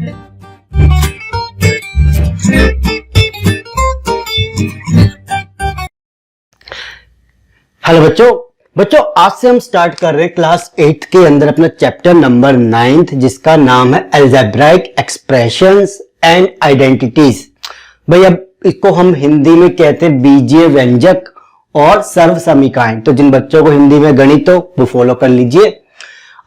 Hello बच्चों आज से हम स्टार्ट कर रहे हैं क्लास 8 के अंदर अपना चैप्टर नंबर 9 जिसका नाम है अलजेब्राइक एक्सप्रेशंस एंड आइडेंटिटीज। भाई अब इसको हम हिंदी में कहते हैं बीजीय व्यंजक और सर्व समीकरण। तो जिन बच्चों को हिंदी में गणित हो वो फॉलो कर लीजिए।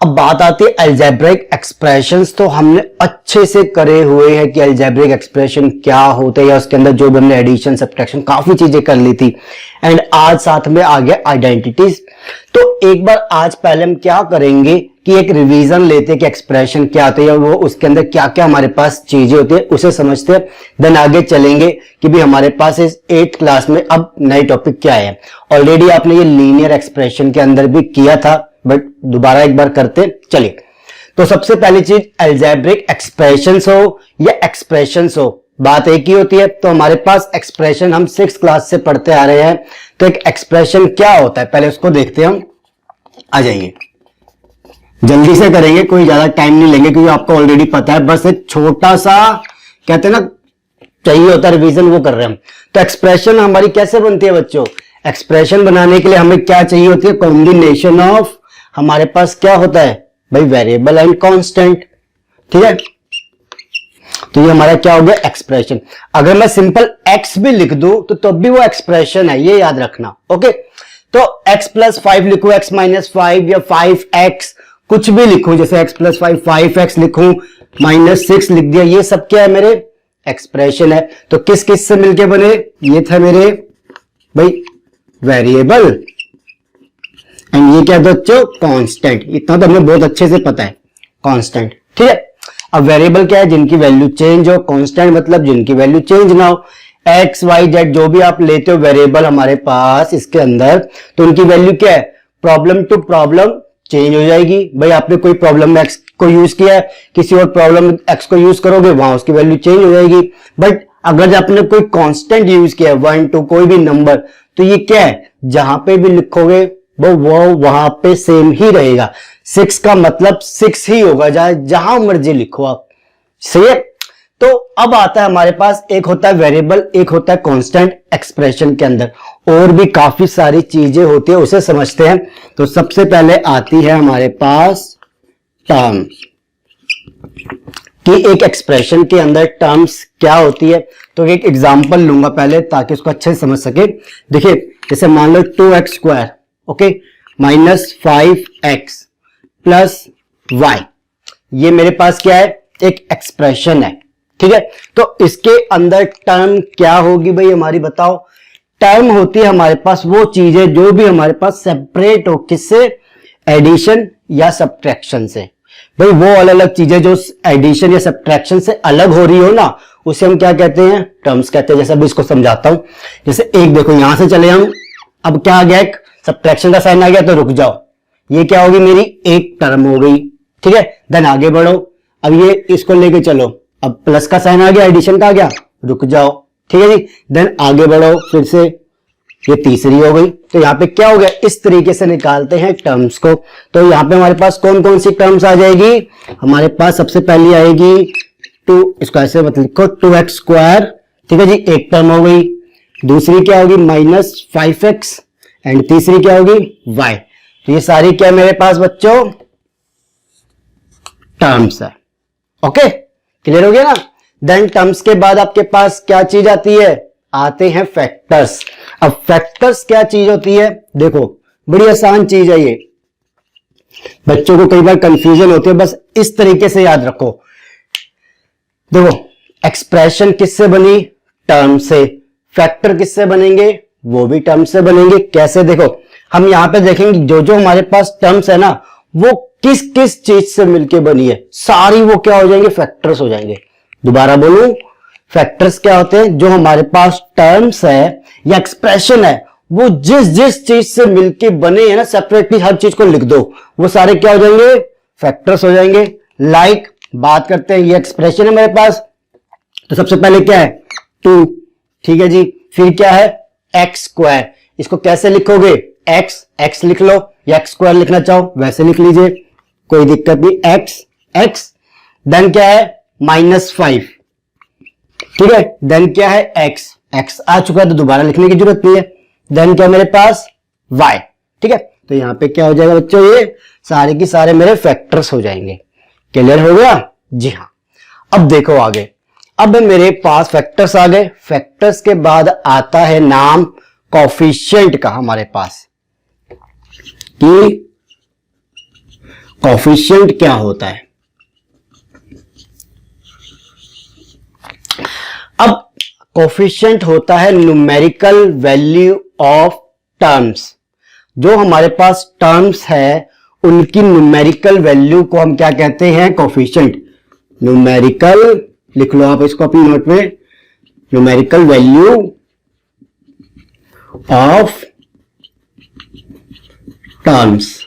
अब बात आती है अलजेब्राइक एक्सप्रेशंस, तो हमने अच्छे से करे हुए हैं कि अलजेब्रिक एक्सप्रेशन क्या होते हैं या उसके अंदर जो भी हमने एडिशन सब्ट्रैक्शन काफी चीजें कर ली थी। एंड आज साथ में आ गया आइडेंटिटीज। तो एक बार आज पहले हम क्या करेंगे कि एक रिवीजन लेते हैं कि एक्सप्रेशन क्या होते हैं, वो उसके अंदर क्या क्या हमारे पास चीजें होती है उसे समझते हैं। देन आगे चलेंगे कि भी हमारे पास इस 8th क्लास में अब नई टॉपिक क्या है। ऑलरेडी आपने ये लीनियर एक्सप्रेशन के अंदर भी किया था, बट दोबारा एक बार करते चलिए। तो सबसे पहली चीज अलजेब्रिक एक्सप्रेशंस हो या एक्सप्रेशंस हो, बात एक ही होती है। तो हमारे पास एक्सप्रेशन हम 6th क्लास से पढ़ते आ रहे हैं। तो एक एक्सप्रेशन क्या होता है पहले उसको देखते हैं हम। आ जाइए, जल्दी से करेंगे, कोई ज्यादा टाइम नहीं लेंगे क्योंकि आपको ऑलरेडी पता है। बस एक छोटा सा कहते हैं ना चाहिए होता है रिवीजन, वो कर रहे हैं हम। तो एक्सप्रेशन हमारी कैसे बनती है बच्चों? एक्सप्रेशन बनाने के लिए हमें क्या चाहिए होती है? कॉम्बिनेशन ऑफ, हमारे पास क्या होता है भाई, वेरिएबल एंड कांस्टेंट। ठीक है, तो ये हमारा क्या हो गया एक्सप्रेशन। अगर मैं सिंपल x भी लिख दूं तो भी वो एक्सप्रेशन है, ये याद रखना। ओके, तो x प्लस 5 लिखूं, x माइनस 5 या 5x कुछ भी लिखूं, जैसे x प्लस 5 5x लिखूं, माइनस 6 लिख दिया, ये सब क्या है मेरे एक्सप्रेशन है। तो किस किस से मिलके बने? ये था मेरे भाई वेरिएबल एंड ये क्या बच्चों कांस्टेंट। इतना तो हमें बहुत अच्छे से पता है कांस्टेंट। ठीक है, अब वेरिएबल क्या है? जिनकी वैल्यू चेंज हो। कांस्टेंट मतलब जिनकी वैल्यू चेंज ना हो। एक्स वाई जेड जो भी आप लेते हो वेरिएबल हमारे पास इसके अंदर, तो उनकी वैल्यू क्या है? प्रॉब्लम टू प्रॉब्लम चेंज हो जाएगी। भाई आपने कोई प्रॉब्लम में एक्स को यूज किया है, किसी और प्रॉब्लम में एक्स को यूज करोगे वहां उसकी वैल्यू चेंज हो जाएगी। बट अगर आपने कोई कांस्टेंट यूज किया है 1 2 कोई भी नंबर, तो ये क्या है? जहां पे भी लिखोगे वो वहां पे सेम ही रहेगा। 6 का मतलब 6 ही होगा, जहां मर्जी लिखो आप। सही है। तो अब आता है हमारे पास, एक होता है वेरिएबल, एक होता है कांस्टेंट एक्सप्रेशन के अंदर। और भी काफी सारी चीजें होती है, उसे समझते हैं। तो सबसे पहले आती है हमारे पास टर्म, कि एक एक्सप्रेशन के अंदर टर्म्स क्या होती है। तो एक एग्जांपल लूंगा पहले ताकि उसको अच्छे से समझ सके। देखिए, जैसे मान लो 2x square okay minus 5x plus y, ये मेरे पास क्या है? एक एक्सप्रेशन है। ठीक है, तो इसके अंदर टर्म क्या होगी भाई हमारी, बताओ। टर्म होती है हमारे पास वो चीजें जो भी हमारे पास सेपरेट हो, किससे? एडिशन या सब्ट्रैक्शन से। भाई वो अलग अलग चीजें जो एडिशन या सब्ट्रैक्शन से अलग हो रही हो ना, उसे हम क्या कहते हैं? टर्म्स कहते हैं। जैसे अभी इसको समझाता हूं। जैसे एक देखो, यहां से चले हम, अब क्या आ गया? एक सब्ट्रैक्शन का साइन आ गया, तो रुक जाओ, ये क्या होगी? मेरी एक टर्म हो गई। ठीक है, देन आगे बढ़ो, अब ये इसको लेके चलो, अब प्लस का साइन आ गया, एडिशन का आ गया, रुक जाओ। ठीक है जी, देन आगे बढ़ो, फिर से ये तीसरी हो गई। तो यहाँ पे क्या हो गया? इस तरीके से निकालते हैं टर्म्स को। तो यहाँ पे हमारे पास कौन कौन सी टर्म्स आ जाएगी? हमारे पास सबसे पहली आएगी 2, इसको ऐसे मत लिखो, 2x स्क्वायर। ठीक है जी, एक टर्म हो गई। दूसरी क्या होगी? माइनस 5x एंड तीसरी क्या होगी? y। तो ये सारी क्या मेरे पास बच्चों? टर्म्स है। ओके, क्लियर हो गया ना? देन टर्म्स के बाद आपके पास क्या चीज आती है? आते हैं फैक्टर्स। अब फैक्टर्स क्या चीज होती है? देखो, बड़ी आसान चीज है ये, बच्चों को कई बार कंफ्यूजन होती है, बस इस तरीके से याद रखो। देखो, एक्सप्रेशन किससे बनी? टर्म से। फैक्टर किससे बनेंगे? वो भी टर्म से बनेंगे। कैसे? देखो, हम यहां पे देखेंगे जो जो हमारे पास टर्म्स है ना, वो किस किस चीज से मिलके बनी है, सारी वो क्या हो जाएंगे? फैक्टर्स हो जाएंगे। दोबारा बोलूं, फैक्टर्स क्या होते हैं? जो हमारे पास टर्म्स है या एक्सप्रेशन है, वो जिस जिस चीज से मिलके बने हैं ना, सेपरेटली हर चीज को लिख दो, वो सारे क्या हो जाएंगे? फैक्टर्स हो जाएंगे। लाइक बात करते हैं, ये एक्सप्रेशन है मेरे पास, तो सबसे पहले क्या है? 2। ठीक है जी, फिर क्या है? X square. इसको कैसे लिखोगे? एक्स लिख लो, या एक्स स्क्वायर लिखना चाहो वैसे लिख लीजिए, कोई दिक्कत नहीं। एक्स। देन क्या है? -5, ठीक है। देन क्या है x, x आ चुका है तो दोबारा लिखने की जरूरत नहीं है। देन क्या मेरे पास y, ठीक है। तो यहां पे क्या हो जाएगा बच्चों, ये सारे की सारे मेरे फैक्टर्स हो जाएंगे। क्लियर हो गया? जी हाँ। अब देखो आगे, अब मेरे पास फैक्टर्स आ गए। फैक्टर्स के बाद आता है नाम कोफिशिएंट का हमारे पास, कि कोफिशिएंट क्या होता है। अब कोफिशिएंट होता है न्यूमेरिकल वैल्यू ऑफ टर्म्स। जो हमारे पास टर्म्स है उनकी न्यूमेरिकल वैल्यू को हम क्या कहते हैं? कोफिशिएंट। न्यूमेरिकल लिख लो आप इसको अपनी नोट में, numerical value of terms.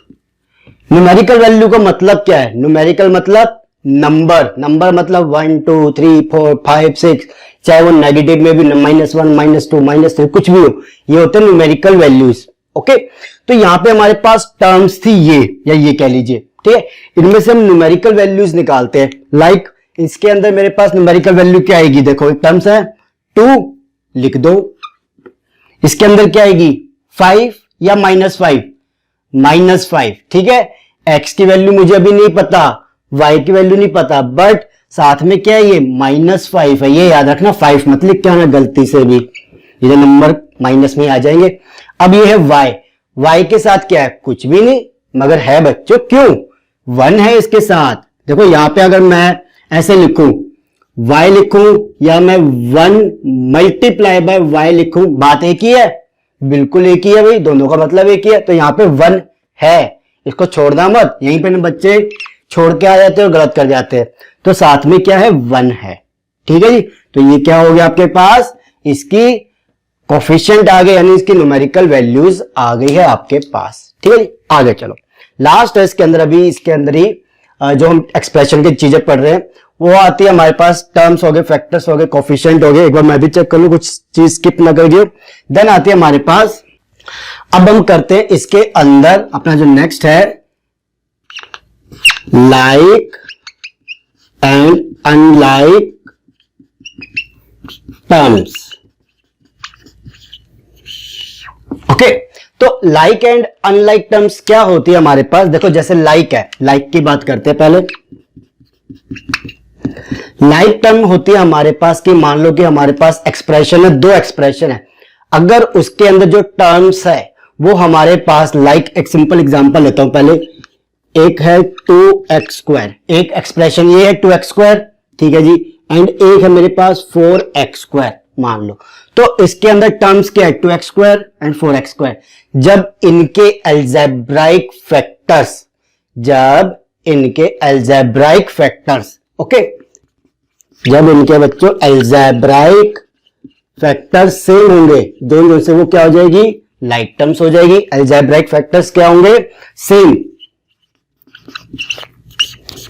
Numerical value का मतलब क्या है? न्यूमेरिकल मतलब नंबर, नंबर मतलब 1 2 3 4 5 6, चाहे वो नेगेटिव में भी -1 -2 -3 कुछ भी हो, ये होते हैं न्यूमेरिकल वैल्यूज। ओके, तो यहां पे हमारे पास टर्म्स थी ये, या ये कह लीजिए, ठीक है। इनमें से हम न्यूमेरिकल वैल्यूज निकालते हैं। लाइक इसके अंदर मेरे पास न्यूमेरिकल वैल्यू क्या आएगी? देखो एक टर्म्स है 2, लिख दो। इसके अंदर क्या आएगी? 5 या -5? -5, ठीक है। x की वैल्यू मुझे अभी नहीं पता, y की वैल्यू नहीं पता, बट साथ में क्या है? ये -5 है, ये याद रखना। 5 मत लिख के आना गलती से भी, ये नंबर माइनस में आ जाएंगे। अब ये है y, y के साथ क्या है? कुछ भी नहीं, मगर है बच्चों, क्यों? 1 है इसके साथ। देखो यहां पे अगर मैं ऐसे लिखूं, y लिखूं, या मैं 1 मल्टीप्लाई बाय y लिखूं, बात एक ही है, बिल्कुल एक ही है भाई, दोनों का मतलब एक ही है। तो यहां पे 1 है, इसको छोड़ना मत। यहीं पे ना बच्चे छोड़ के आ जाते हैं और गलत कर जाते हैं। तो साथ में क्या है? 1 है, ठीक है जी। तो ये क्या हो गया आपके पास? इसकी कोफिशिएंट आ गए, यानी इसकी न्यूमेरिकल वैल्यूज आ गई है आपके पास, ठीक है जी। आगे चलो, लास्ट है इसके अंदर, अभी इसके अंदर ही जो हम एक्सप्रेशन की चीजें पढ़ रहे हैं वो आती है हमारे पास। टर्म्स हो गए, फैक्टर्स हो गए, कोफिशिएंट हो गए। एक बार मैं भी चेक कर लूं कुछ चीज स्किप ना कर दियो। देन आती है हमारे पास, अब हम करते हैं इसके अंदर अपना जो नेक्स्ट है, like and unlike terms. Okay, तो लाइक एंड अनलाइक टर्म्स क्या होती है हमारे पास? देखो जैसे लाइक है, लाइक की बात करते हैं पहले। लाइक टर्म होती है हमारे पास कि मान लो कि हमारे पास एक्सप्रेशन है, 2 एक्सप्रेशन है, अगर उसके अंदर जो टर्म्स है वो हमारे पास, लाइक एक सिंपल एग्जांपल लेता हूं पहले। एक है 2x², एक एक्सप्रेशन ये है 2x², ठीक है जी। एंड एक है मेरे पास 4x² मान लो। तो इसके अंदर टर्म्स क्या है? 2x² and 4x²। जब इनके अलजेब्राइक फैक्टर्स, जब इनके अलजेब्राइक फैक्टर्स, ओके, जब इनके बच्चों अलजेब्राइक फैक्टर्स सेम होंगे, दोनों से वो क्या हो जाएगी? लाइक टर्म्स हो जाएगी। अलजेब्राइक फैक्टर्स क्या होंगे? सेम।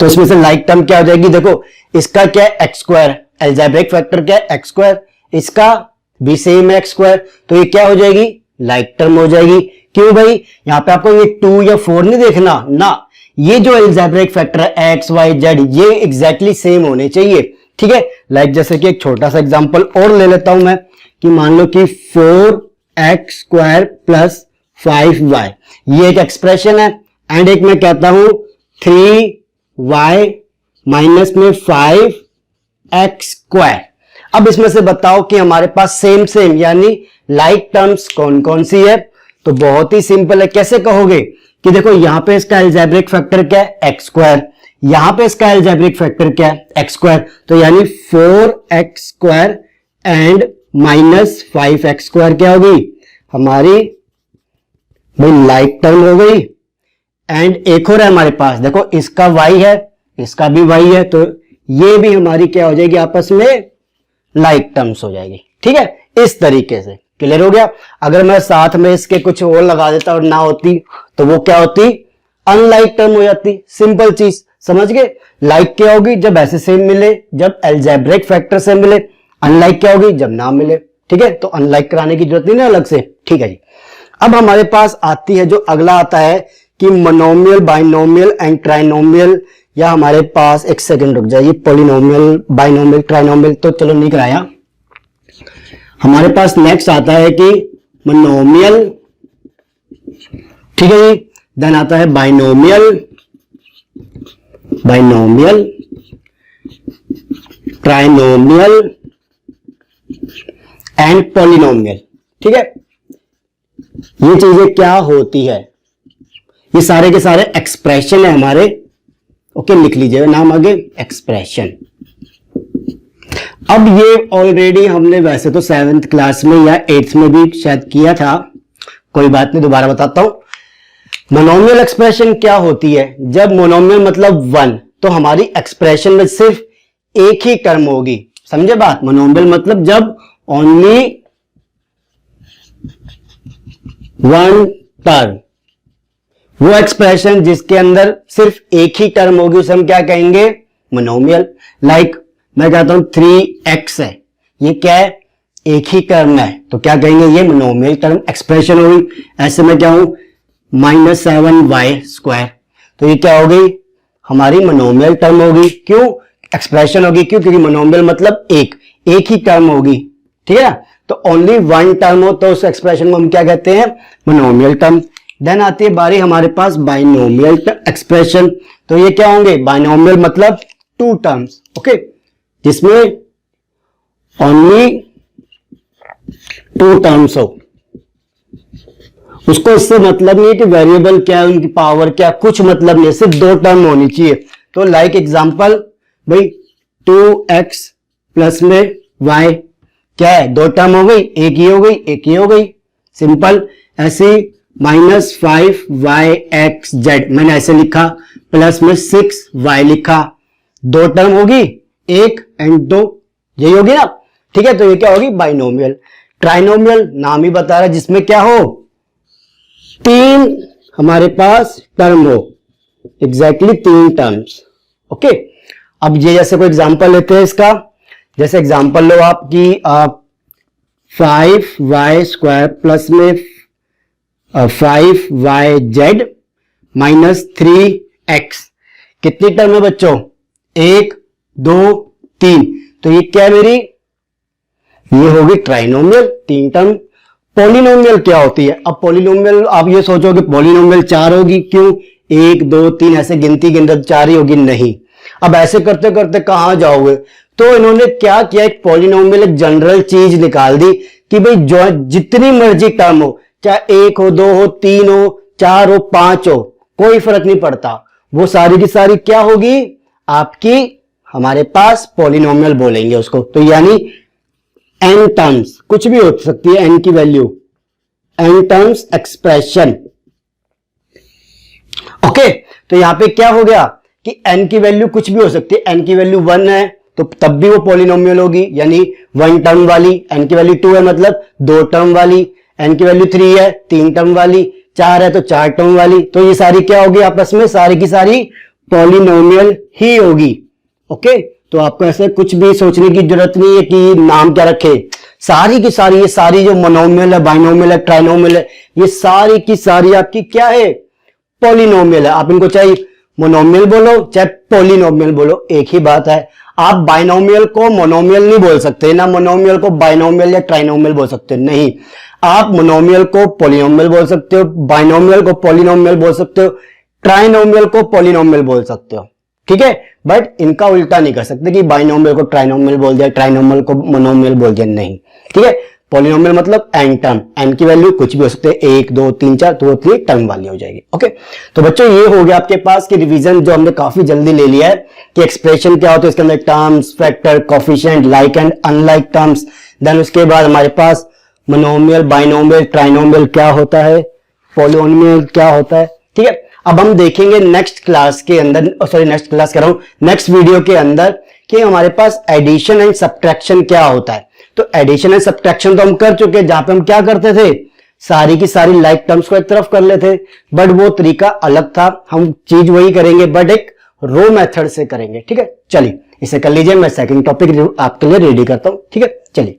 तो इसमें से लाइक टर्म क्या हो जाएगी? देखो इसका क्या है? x², अलजेब्रिक फैक्टर क्या है? x², इसका भी सेम है x², तो ये क्या हो जाएगी? लाइक टर्म हो जाएगी। क्यों भाई? यहां पे आपको ये 2 या 4 नहीं देखना ना, ये जो अलजेब्रिक फैक्टर है x y z ये एग्जैक्टली सेम होने चाहिए, ठीक है। लाइक जैसे कि एक छोटा सा एग्जांपल और ले लेता हूं मैं, कि मान लो कि 4x² प्लस 5y ये एक एक्सप्रेशन है, एंड एक मैं कहता हूं 3y माइनस में 5x²। अब इसमें से बताओ कि हमारे पास सेम सेम यानी लाइक टर्म्स कौन कौन सी है? तो बहुत ही सिंपल है। कैसे कहोगे कि देखो यहां पे इसका अलजेब्रिक फैक्टर क्या है? x², यहां पे इसका अलजेब्रिक फैक्टर क्या है? x², तो यानी 4x² एंड माइनस 5x² क्या होगी हमारी? भाई लाइक टर्म हो गई। एंड एक और है हमारे पास, देखो इसका y है, इसका भी y है, तो ये भी हमारी क्या हो जाएगी? आपस में लाइक टर्म्स हो जाएगी, ठीक है। इस तरीके से क्लियर हो गया। अगर मैं साथ में इसके कुछ और लगा देता और ना होती तो वो क्या होती? अनलाइक टर्म हो जाती। सिंपल चीज समझ गए। लाइक क्या होगी? जब ऐसे सेम मिले, जब अलजेब्रिक फैक्टर से मिले। अनलाइक क्या होगी? जब ना मिले, ठीक है। तो अनलाइक कराने की जरूरत नहीं ना अलग से, ठीक है जी। अब हमारे पास आती है जो अगला आता है कि मोनोमियल, बाइनोमियल एंड ट्राइनोमियल या हमारे पास एक सेकंड रुक जाइए, पॉलिनोमियल, बाइनोमियल, ट्राइनोमियल तो चलो नहीं कराया। हमारे पास नेक्स्ट आता है कि मोनोमियल, ठीक है जी। देन आता है binomial, binomial, trinomial and polynomial, ठीक है। ये चीजें क्या होती है, ये सारे के सारे एक्सप्रेशन है हमारे। ओके, लिख लीजिएगा नाम आगे, एक्सप्रेशन। अब ये ऑलरेडी हमने वैसे तो 7th क्लास में या 8th में भी शायद किया था, कोई बात नहीं, दोबारा बताता हूं। मोनोमियल एक्सप्रेशन क्या होती है, जब मोनोमियल मतलब 1, तो हमारी एक्सप्रेशन में सिर्फ एक ही टर्म होगी, समझे बात। मोनोमियल मतलब जब ओनली 1 टर्म, वो एक्सप्रेशन जिसके अंदर सिर्फ एक ही टर्म होगी उसे हम क्या कहेंगे, मोनोमियल। लाइक मैं कहता हूं 3x है, ये क्या है, एक ही टर्म है, तो क्या कहेंगे, ये मोनोमियल टर्म एक्सप्रेशन होगी। ऐसे में क्या हूं, -7y², तो ये क्या हो गई, हमारी मोनोमियल टर्म होगी। क्यों, एक्सप्रेशन होगी, क्यों, क्योंकि मोनोमियल मतलब एक ही टर्म होगी, ठीक है ना। तो ओनली 1 टर्म हो तो उस एक्सप्रेशन को हम क्या कहते हैं, मोनोमियल टर्म। देन आती है बारी हमारे पास बाइनोमियल एक्सप्रेशन, तो ये क्या होंगे, बाइनोमियल मतलब 2 टर्म्स, ओके, जिसमें ओनली 2 टर्म्स हो। उसको इससे मतलब नहीं है कि वेरिएबल क्या है, उनकी पावर क्या, कुछ मतलब नहीं है, सिर्फ 2 टर्म होनी चाहिए। तो लाइक एग्जांपल भाई 2x प्लस में y क्या है, 2 टर्म हो गई, एक ही हो गई, एक ही हो गई, सिंपल। ऐसे -5yxz मैंने ऐसे लिखा, प्लस में 6y लिखा, 2 टर्म होगी, 1 एंड 2, यही होगी ना, ठीक है। तो ये क्या होगी, बाइनोमियल। ट्राइनोमियल नाम ही बता रहा है, जिसमें क्या हो, 3 हमारे पास टर्म हो, एग्जैक्टली 3 टर्म्स, ओके। अब ये जैसे कोई एग्जांपल लेते हैं इसका, जैसे एग्जांपल लो आपकी 5y² प्लस में 5yz माइनस 3x, कितनी टर्म है बच्चों, 1 2 3, तो ये क्या है मेरी, ये होगी ट्राइनोमियल, 3 टर्म। पॉलिनोमियल क्या होती है, अब पॉलिनोमियल आप ये सोचोगे पॉलिनोमियल 4 होगी, क्यों, 1 2 3 ऐसे गिनती गिनती 4 ही होगी, नहीं। अब ऐसे करते करते कहां जाओगे, तो इन्होंने क्या किया, एक पॉलिनोमियल एक जनरल चीज निकाल दी कि भाई जो जितनी मर्जी टर्म हो, चाहे 1 हो, 2 हो, 3 हो, 4 हो, 5 हो, कोई फर्क नहीं पड़ता, वो सारी की सारी क्या होगी आपकी, हमारे पास पॉलिनोमियल बोलेंगे उसको। तो यानी n टर्म्स, कुछ भी हो सकती है n की value, n terms expression, okay. तो यहां पे क्या हो गया कि n की वैल्यू कुछ भी हो सकती है, n की वैल्यू 1 है तो तब भी वो पॉलिनोमियल होगी, यानी 1 टर्म वाली। n की वैल्यू 2 है मतलब 2 टर्म वाली, n की वैल्यू 3 है 3 टर्म वाली, 4 है तो 4 टर्म वाली। तो ये सारी क्या होगी आपस में, सारी की सारी पॉलिनोमियल ही होगी, ओके। तो आपको ऐसे कुछ भी सोचने की जरूरत नहीं है कि नाम क्या रखे, सारी की सारी, ये सारी जो मोनोमियल है, बाइनोमियल है, ट्राइनोमियल है, ये सारी की सारी आपकी क्या है, पॉलिनोमियल है। आप इनको चाहे मोनोमियल बोलो चाहे पॉलिनोमियल बोलो, एक ही बात है। आप बाइनोमियल को मोनोमियल नहीं बोल सकते, ना मोनोमियल को बाइनोमियल या ट्राइनोमियल बोल सकते, नहीं। आप मोनोमियल को पॉलिनोमियल बोल सकते हो, बाइनोमियल को पॉलिनोमियल बोल सकते हो, ट्राइनोमियल को पॉलिनोमियल बोल सकते हो, ठीक है। बट इनका उल्टा नहीं कर सकते कि बाइनोमियल को ट्राइनोमियल बोल दिया, ट्राइनोमियल को मोनोमियल बोल दिया, नहीं, ठीक है। पॉलिनोमियल मतलब n टर्म, n की वैल्यू कुछ भी हो सकते हैं, 1 2 3 4, तो वो टर्म वाली हो जाएगी, ओके। तो बच्चों ये हो गया आपके पास कि रिवीजन जो हमने काफी जल्दी ले लिया है कि एक्सप्रेशन क्या होता है, इसके अंदर terms, factor, coefficient, like and unlike terms. Then उसके बाद हमारे पास मोनोमियल, बाइनोमियल, ट्राइनोमियल क्या होता है, पॉलिनोमियल क्या होता है, ठीक है। अब हम देखेंगे नेक्स्ट क्लास के अंदर, सॉरी नेक्स्ट क्लास कह रहा हूं, नेक्स्ट वीडियो के अंदर कि हमारे पास एडिशन एंड सब्ट्रैक्शन क्या होता है। तो एडिशन एंड सब्ट्रैक्शन तो हम कर चुके हैं, जहां पे हम क्या करते थे, सारी की सारी लाइक टर्म्स को एक तरफ कर लेते, बट वो तरीका अलग था। हम चीज वही करेंगे बट एक रो मेथड से करेंगे, ठीक है। चलिए इसे कर लीजिए, मैं सेकंड टॉपिक आपके लिए रेडी करता हूं, ठीक है। चलिए।